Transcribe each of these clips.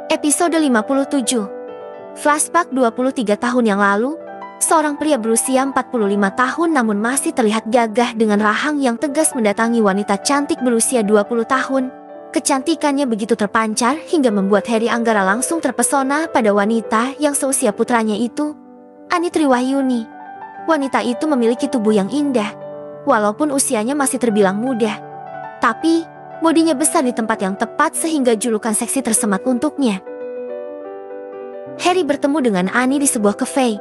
Episode 57. Flashback 23 tahun yang lalu, seorang pria berusia 45 tahun namun masih terlihat gagah dengan rahang yang tegas mendatangi wanita cantik berusia 20 tahun. Kecantikannya begitu terpancar hingga membuat Heri Anggara langsung terpesona pada wanita yang seusia putranya itu, Ani Triwahyuni. Wanita itu memiliki tubuh yang indah, walaupun usianya masih terbilang muda. Tapi bodinya besar di tempat yang tepat sehingga julukan seksi tersemat untuknya. Heri bertemu dengan Ani di sebuah kafe.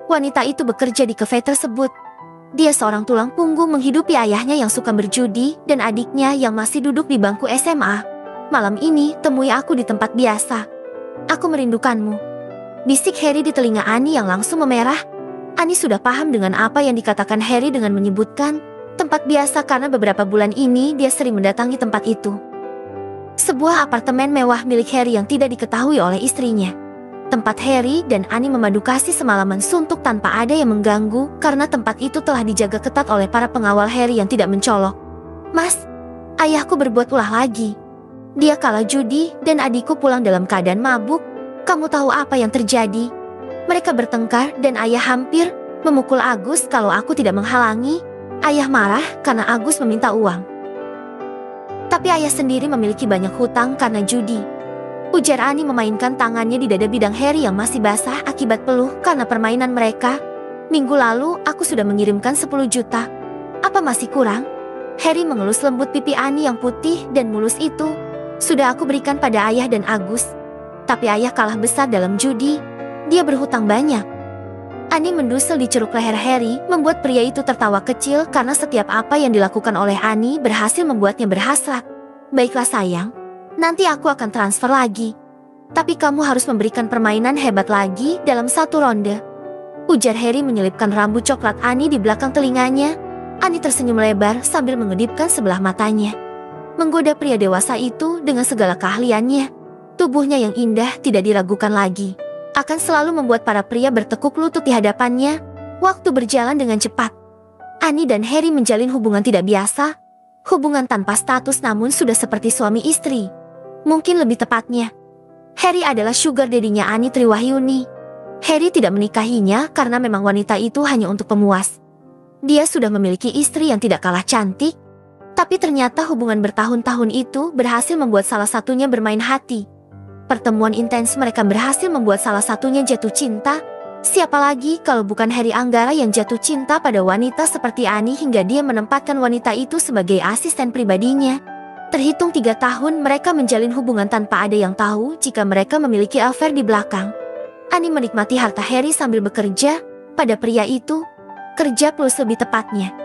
Wanita itu bekerja di kafe tersebut. Dia seorang tulang punggung menghidupi ayahnya yang suka berjudi dan adiknya yang masih duduk di bangku SMA. Malam ini temui aku di tempat biasa. Aku merindukanmu. Bisik Heri di telinga Ani yang langsung memerah. Ani sudah paham dengan apa yang dikatakan Heri dengan menyebutkan tempat biasa karena beberapa bulan ini dia sering mendatangi tempat itu. Sebuah apartemen mewah milik Heri yang tidak diketahui oleh istrinya. Tempat Heri dan Ani memadu kasih semalaman suntuk tanpa ada yang mengganggu karena tempat itu telah dijaga ketat oleh para pengawal Heri yang tidak mencolok. Mas, ayahku berbuat ulah lagi. Dia kalah judi dan adikku pulang dalam keadaan mabuk. Kamu tahu apa yang terjadi? Mereka bertengkar dan ayah hampir memukul Agus kalau aku tidak menghalangi. Ayah marah karena Agus meminta uang. Tapi ayah sendiri memiliki banyak hutang karena judi. Ujar Ani memainkan tangannya di dada bidang Heri yang masih basah akibat peluh karena permainan mereka. Minggu lalu aku sudah mengirimkan 10 juta. Apa masih kurang? Heri mengelus lembut pipi Ani yang putih dan mulus itu. Sudah aku berikan pada ayah dan Agus. Tapi ayah kalah besar dalam judi. Dia berhutang banyak. Ani mendusel di ceruk leher Heri, membuat pria itu tertawa kecil karena setiap apa yang dilakukan oleh Ani berhasil membuatnya berhasrat. Baiklah sayang, nanti aku akan transfer lagi. Tapi kamu harus memberikan permainan hebat lagi dalam satu ronde. Ujar Heri menyelipkan rambut coklat Ani di belakang telinganya. Ani tersenyum lebar sambil mengedipkan sebelah matanya. Menggoda pria dewasa itu dengan segala keahliannya. Tubuhnya yang indah tidak diragukan lagi. Akan selalu membuat para pria bertekuk lutut di hadapannya. Waktu berjalan dengan cepat. Ani dan Heri menjalin hubungan tidak biasa. Hubungan tanpa status namun sudah seperti suami istri. Mungkin lebih tepatnya. Heri adalah sugar daddy-nya Ani Triwahyuni. Heri tidak menikahinya karena memang wanita itu hanya untuk pemuas. Dia sudah memiliki istri yang tidak kalah cantik. Tapi ternyata hubungan bertahun-tahun itu berhasil membuat salah satunya bermain hati. Pertemuan intens mereka berhasil membuat salah satunya jatuh cinta. Siapa lagi kalau bukan Heri Anggara yang jatuh cinta pada wanita seperti Ani hingga dia menempatkan wanita itu sebagai asisten pribadinya. Terhitung 3 tahun mereka menjalin hubungan tanpa ada yang tahu jika mereka memiliki affair di belakang. Ani menikmati harta Heri sambil bekerja. Pada pria itu, kerja plus lebih tepatnya.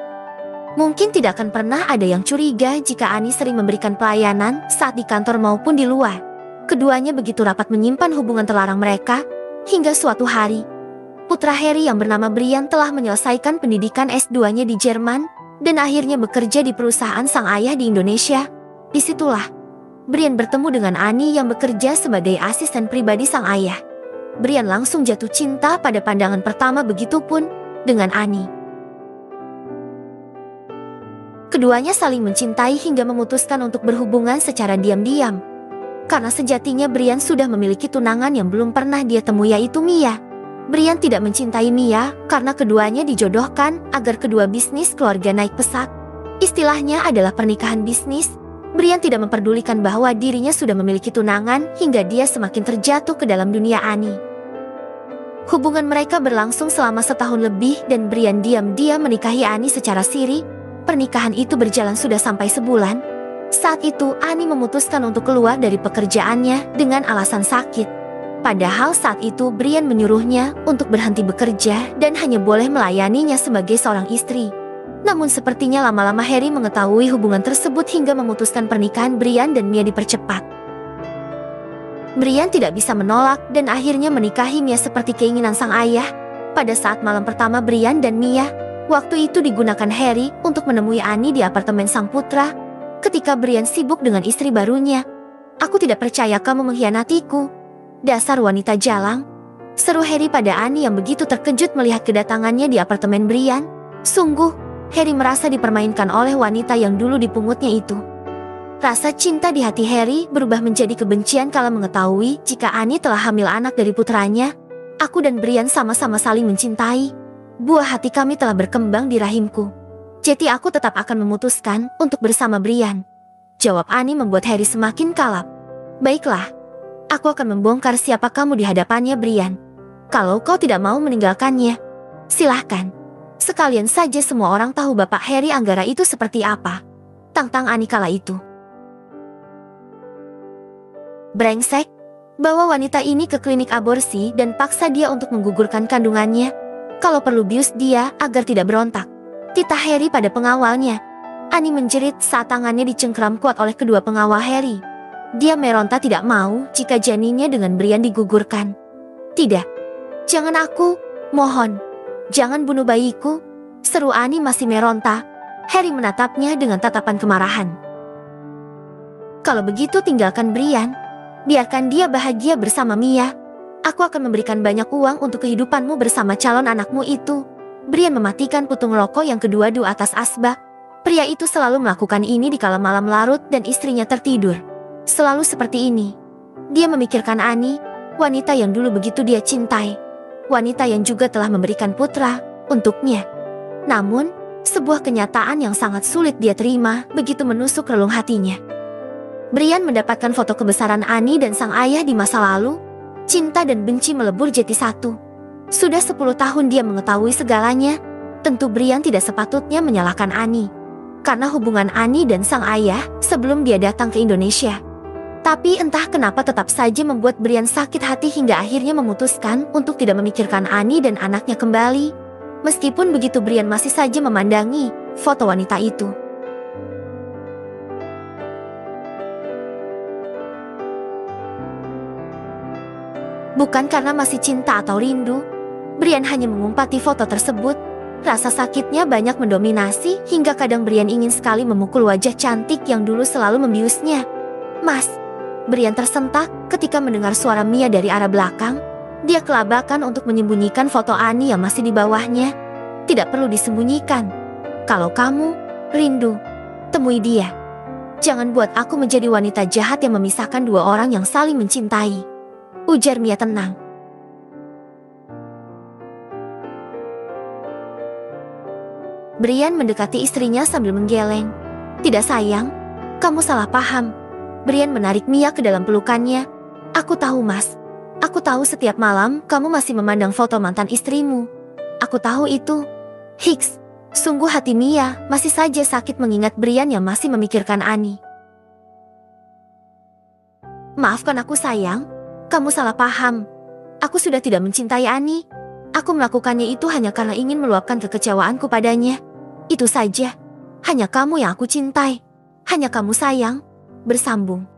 Mungkin tidak akan pernah ada yang curiga jika Ani sering memberikan pelayanan saat di kantor maupun di luar. Keduanya begitu rapat menyimpan hubungan terlarang mereka, hingga suatu hari, putra Heri yang bernama Brian telah menyelesaikan pendidikan S2-nya di Jerman, dan akhirnya bekerja di perusahaan sang ayah di Indonesia. Disitulah, Brian bertemu dengan Ani yang bekerja sebagai asisten pribadi sang ayah. Brian langsung jatuh cinta pada pandangan pertama, begitupun dengan Ani. Keduanya saling mencintai hingga memutuskan untuk berhubungan secara diam-diam. Karena sejatinya Brian sudah memiliki tunangan yang belum pernah dia temui, yaitu Mia. Brian tidak mencintai Mia karena keduanya dijodohkan agar kedua bisnis keluarga naik pesat. Istilahnya adalah pernikahan bisnis. Brian tidak memperdulikan bahwa dirinya sudah memiliki tunangan hingga dia semakin terjatuh ke dalam dunia Ani. Hubungan mereka berlangsung selama setahun lebih dan Brian diam-diam menikahi Ani secara siri. Pernikahan itu berjalan sudah sampai sebulan. Saat itu Ani memutuskan untuk keluar dari pekerjaannya dengan alasan sakit. Padahal saat itu Brian menyuruhnya untuk berhenti bekerja dan hanya boleh melayaninya sebagai seorang istri. Namun sepertinya lama-lama Heri mengetahui hubungan tersebut hingga memutuskan pernikahan Brian dan Mia dipercepat. Brian tidak bisa menolak dan akhirnya menikahi Mia seperti keinginan sang ayah. Pada saat malam pertama Brian dan Mia, waktu itu digunakan Heri untuk menemui Ani di apartemen sang putra. Ketika Brian sibuk dengan istri barunya. Aku tidak percaya kamu mengkhianatiku. Dasar wanita jalang. Seru Heri pada Ani yang begitu terkejut melihat kedatangannya di apartemen Brian. Sungguh, Heri merasa dipermainkan oleh wanita yang dulu dipungutnya itu. Rasa cinta di hati Harry berubah menjadi kebencian kala mengetahui jika Annie telah hamil anak dari putranya. Aku dan Brian sama-sama saling mencintai. Buah hati kami telah berkembang di rahimku. Jadi aku tetap akan memutuskan untuk bersama Brian. Jawab Annie membuat Harry semakin kalap. Baiklah, aku akan membongkar siapa kamu di hadapannya, Brian. Kalau kau tidak mau meninggalkannya, silahkan. Sekalian saja semua orang tahu Bapak Harry Anggara itu seperti apa. Tantang Annie kala itu. Brengsek, bawa wanita ini ke klinik aborsi dan paksa dia untuk menggugurkan kandungannya. Kalau perlu bius dia agar tidak berontak. Titah Harry pada pengawalnya. Annie menjerit saat tangannya dicengkram kuat oleh kedua pengawal Harry. Dia meronta tidak mau jika janinnya dengan Brian digugurkan. Tidak, jangan aku, mohon. Jangan bunuh bayiku, seru Annie masih meronta. Harry menatapnya dengan tatapan kemarahan. Kalau begitu tinggalkan Brian. Biarkan dia bahagia bersama Mia. Aku akan memberikan banyak uang untuk kehidupanmu bersama calon anakmu itu. Brian mematikan putung rokok yang kedua di atas asbak. Pria itu selalu melakukan ini di kala malam larut dan istrinya tertidur. Selalu seperti ini. Dia memikirkan Annie, wanita yang dulu begitu dia cintai. Wanita yang juga telah memberikan putra untuknya. Namun, sebuah kenyataan yang sangat sulit dia terima begitu menusuk relung hatinya. Brian mendapatkan foto kebesaran Annie dan sang ayah di masa lalu. Cinta dan benci melebur jadi satu. Sudah 10 tahun dia mengetahui segalanya. Tentu Brian tidak sepatutnya menyalahkan Annie karena hubungan Annie dan sang ayah sebelum dia datang ke Indonesia. Tapi entah kenapa tetap saja membuat Brian sakit hati hingga akhirnya memutuskan untuk tidak memikirkan Annie dan anaknya kembali. Meskipun begitu Brian masih saja memandangi foto wanita itu. Bukan karena masih cinta atau rindu, Brian hanya mengumpati foto tersebut. Rasa sakitnya banyak mendominasi hingga kadang Brian ingin sekali memukul wajah cantik yang dulu selalu membiusnya. Mas, Brian tersentak ketika mendengar suara Mia dari arah belakang. Dia kelabakan untuk menyembunyikan foto Annie yang masih di bawahnya. Tidak perlu disembunyikan. Kalau kamu rindu, temui dia. Jangan buat aku menjadi wanita jahat yang memisahkan dua orang yang saling mencintai. Ujar Mia tenang. Brian mendekati istrinya sambil menggeleng. Tidak sayang, kamu salah paham. Brian menarik Mia ke dalam pelukannya. Aku tahu mas. Aku tahu setiap malam kamu masih memandang foto mantan istrimu. Aku tahu itu. Hicks, sungguh hati Mia masih saja sakit mengingat Brian yang masih memikirkan Annie. Maafkan aku sayang, kamu salah paham. Aku sudah tidak mencintai Annie. Aku melakukannya itu hanya karena ingin meluapkan kekecewaanku padanya. Itu saja. Hanya kamu yang aku cintai. Hanya kamu sayang. Bersambung.